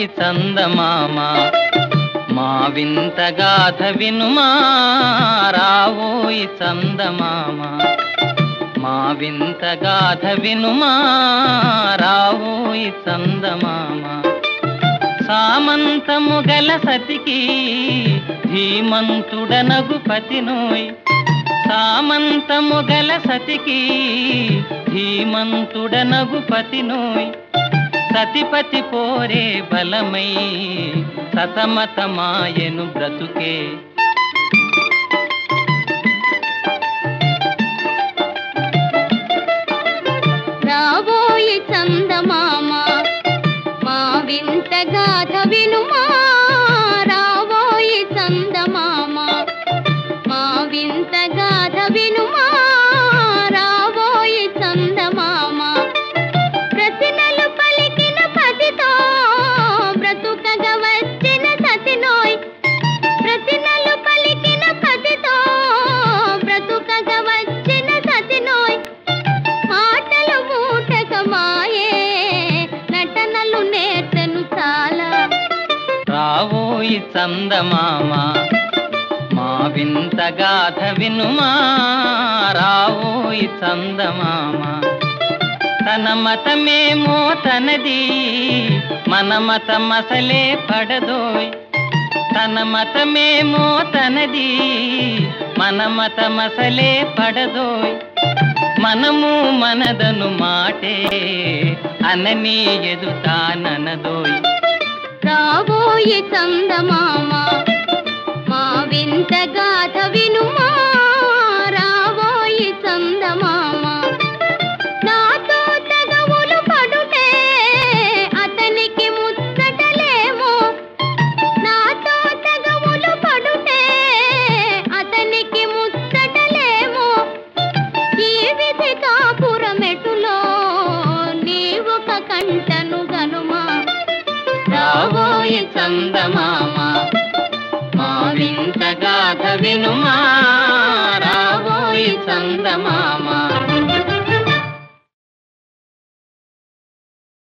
రావోయి చందమామ మా వింత గాథ వినుమా రావోయి చందమామ మా వింత గాథ వినుమా రావోయి చందమామ సామంతము గల సతికి ధీమంతుడనగు పతినోయ్ సామంతము గల సతికి ధీమంతుడనగు పతినోయ్ సతిపతి పోరే బలమై సతమతమాయెను బ్రతుకే రావోయి చందమామ మా వింత గాథ వినుమా రావోయి చందమామ మా వింత గాథ వినుమా రావోయి చందమామ ప్రతినలు పలికిన పతితో బ్రతుకగా వచ్చిన సతినోయ్ ప్రతినలు పలికిన పతితో బ్రతుకగా వచ్చిన సతినోయ్ మాటలు మూటకమాయే నటనలు నేర్చెను చాలా రావోయి చందమామ మా వింత గాథ వినుమా రావోయి చందమామ తన మతమేమో తనది మన మతమసలే పడదోయ్ తన మతమేమో తనది మన మతమసలే పడదోయ్ మనము మనదను మాటే అనని ఎదుతాననదోయ్ రావోయి చందమామ మా వింత గాథ వినుమా రావోయి చందమామ నాతో తగవులు పడుటే అతనికి ముచ్చటలేమో నాతో తగవులు పడుటే అతనికి ముచ్చటలేమో ఈ విధి కాపురమెటులో నీవొక కంటను గనుమా రావోయి చందమామ మా వింత గాథ వినుమా రావోయి చందమామ